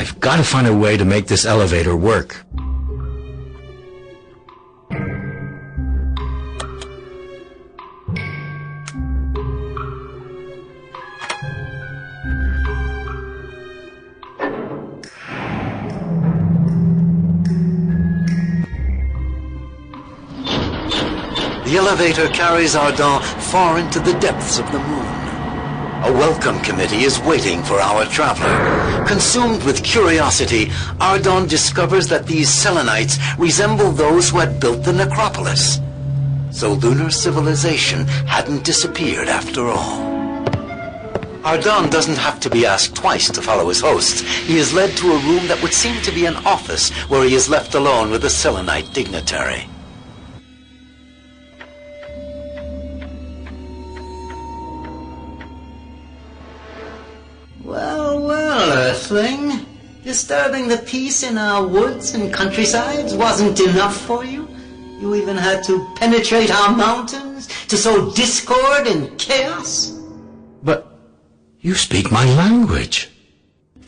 I've got to find a way to make this elevator work. The elevator carries Ardent far into the depths of the moon. A welcome committee is waiting for our traveler. Consumed with curiosity, Ardent discovers that these Selenites resemble those who had built the necropolis. So lunar civilization hadn't disappeared after all. Ardent doesn't have to be asked twice to follow his hosts. He is led to a room that would seem to be an office where he is left alone with a Selenite dignitary. Well, Earthling. Disturbing the peace in our woods and countrysides wasn't enough for you? You even had to penetrate our mountains to sow discord and chaos? But you speak my language.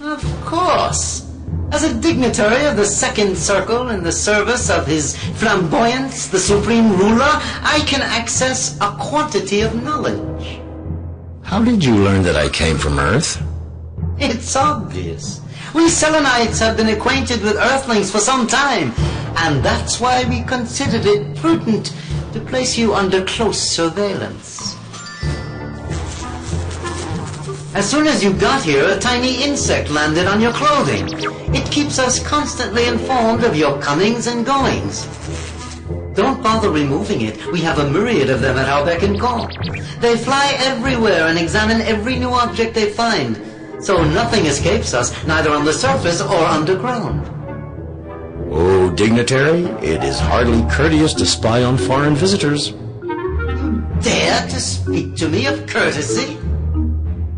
Of course. As a dignitary of the Second Circle in the service of His Flamboyance, the Supreme Ruler, I can access a quantity of knowledge. How did you learn that I came from Earth? It's obvious. We Selenites have been acquainted with Earthlings for some time, and that's why we considered it prudent to place you under close surveillance. As soon as you got here, a tiny insect landed on your clothing. It keeps us constantly informed of your comings and goings. Don't bother removing it. We have a myriad of them at our beck and call. They fly everywhere and examine every new object they find, so nothing escapes us, neither on the surface or underground. Oh, dignitary, it is hardly courteous to spy on foreign visitors. You dare to speak to me of courtesy?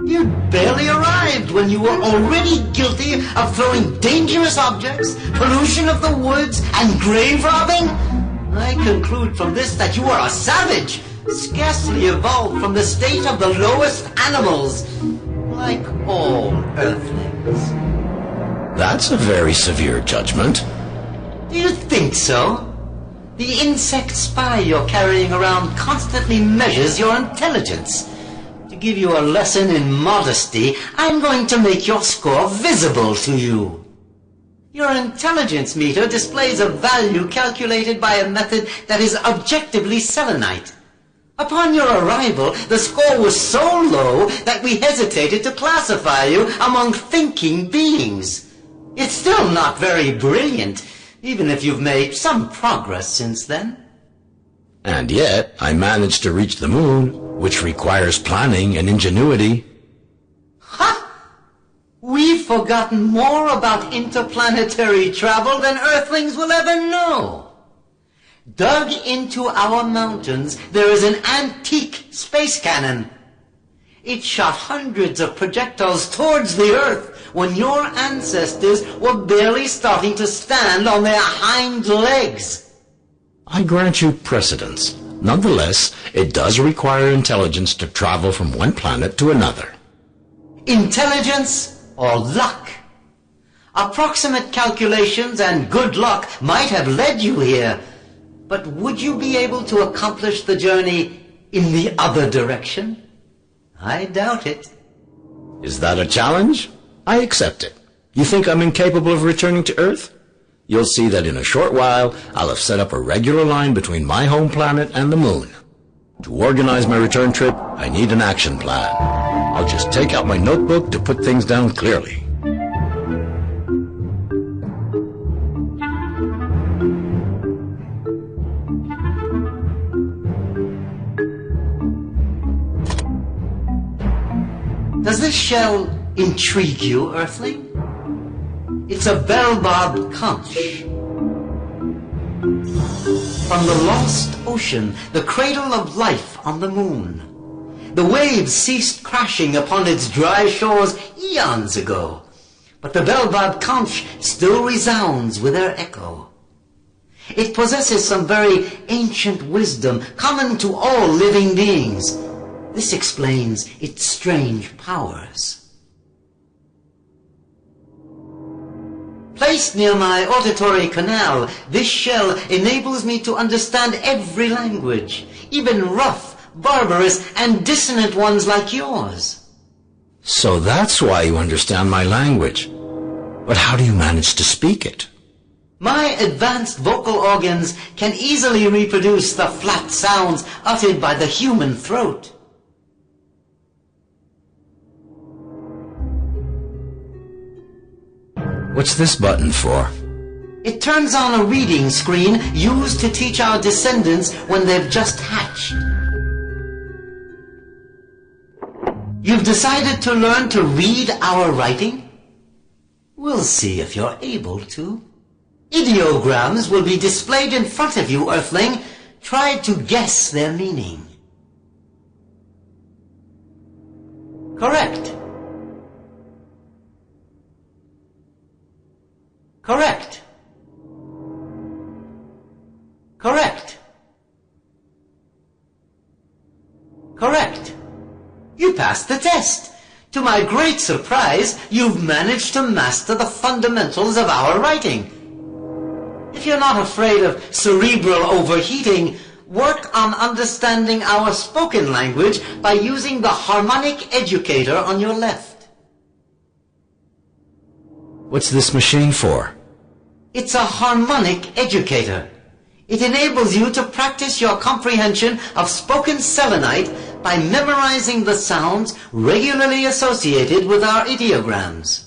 You barely arrived when you were already guilty of throwing dangerous objects, pollution of the woods, and grave robbing? I conclude from this that you are a savage, scarcely evolved from the state of the lowest animals, like all Earthlings. That's a very severe judgment. Do you think so? The insect spy you're carrying around constantly measures your intelligence. To give you a lesson in modesty, I'm going to make your score visible to you. Your intelligence meter displays a value calculated by a method that is objectively Selenite. Upon your arrival, the score was so low that we hesitated to classify you among thinking beings. It's still not very brilliant, even if you've made some progress since then. And yet, I managed to reach the moon, which requires planning and ingenuity. Ha! We've forgotten more about interplanetary travel than Earthlings will ever know. Dug into our mountains, there is an antique space cannon. It shot hundreds of projectiles towards the Earth when your ancestors were barely starting to stand on their hind legs. I grant you precedence. Nonetheless, it does require intelligence to travel from one planet to another. Intelligence or luck? Approximate calculations and good luck might have led you here, but would you be able to accomplish the journey in the other direction? I doubt it. Is that a challenge? I accept it. You think I'm incapable of returning to Earth? You'll see that in a short while, I'll have set up a regular line between my home planet and the moon. To organize my return trip, I need an action plan. I'll just take out my notebook to put things down clearly. Does this shell intrigue you, Earthling? It's a bell-bobbed conch. From the lost ocean, the cradle of life on the moon. The waves ceased crashing upon its dry shores eons ago, but the bell-bobbed conch still resounds with their echo. It possesses some very ancient wisdom common to all living beings. This explains its strange powers. Placed near my auditory canal, this shell enables me to understand every language, even rough, barbarous, and dissonant ones like yours. So that's why you understand my language. But how do you manage to speak it? My advanced vocal organs can easily reproduce the flat sounds uttered by the human throat. What's this button for? It turns on a reading screen used to teach our descendants when they've just hatched. You've decided to learn to read our writing? We'll see if you're able to. Ideograms will be displayed in front of you, Earthling. Try to guess their meaning. Correct. Correct. Correct. Correct. You passed the test. To my great surprise, you've managed to master the fundamentals of our writing. If you're not afraid of cerebral overheating, work on understanding our spoken language by using the Harmonic educator on your left. What's this machine for? It's a harmonic educator. It enables you to practice your comprehension of spoken Selenite by memorizing the sounds regularly associated with our ideograms.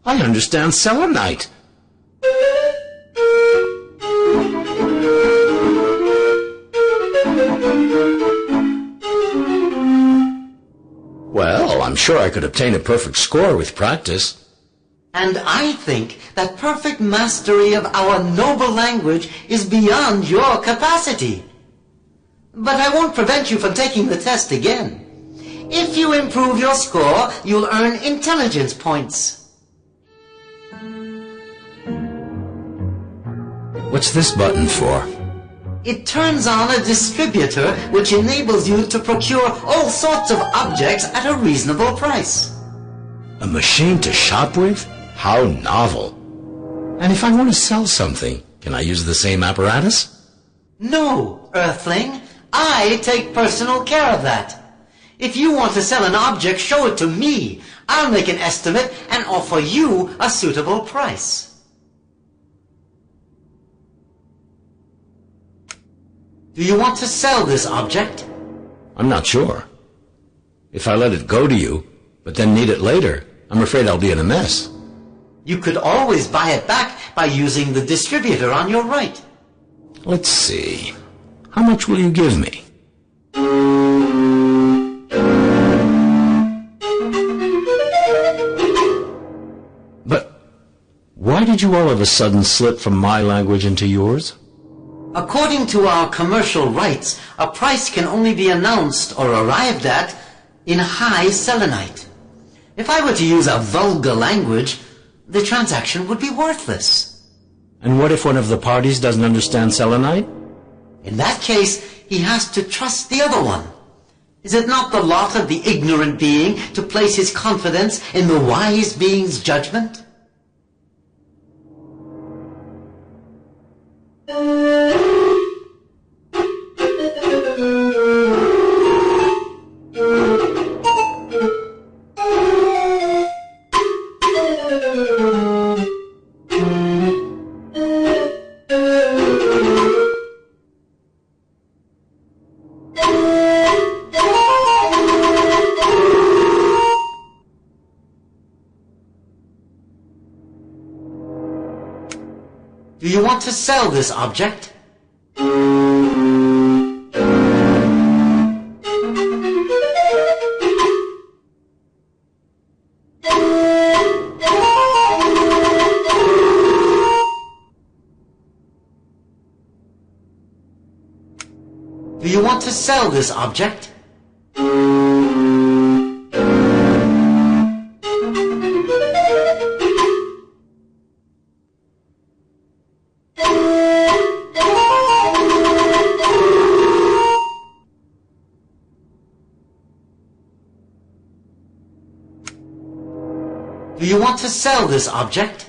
I understand Selenite. Well, I'm sure I could obtain a perfect score with practice. And I think that perfect mastery of our noble language is beyond your capacity. But I won't prevent you from taking the test again. If you improve your score, you'll earn intelligence points. What's this button for? It turns on a distributor which enables you to procure all sorts of objects at a reasonable price. A machine to shop with? How novel. And if I want to sell something, can I use the same apparatus? No, Earthling. I take personal care of that. If you want to sell an object, show it to me. I'll make an estimate and offer you a suitable price. Do you want to sell this object? I'm not sure. If I let it go to you, but then need it later, I'm afraid I'll be in a mess. You could always buy it back by using the distributor on your right. Let's see. How much will you give me? But why did you all of a sudden slip from my language into yours? According to our commercial rights, a price can only be announced or arrived at in high Selenite. If I were to use a vulgar language, the transaction would be worthless. And what if one of the parties doesn't understand Selenite? In that case, he has to trust the other one. Is it not the lot of the ignorant being to place his confidence in the wise being's judgment? Do you want to sell this object? Do you want to sell this object? Do you want to sell this object?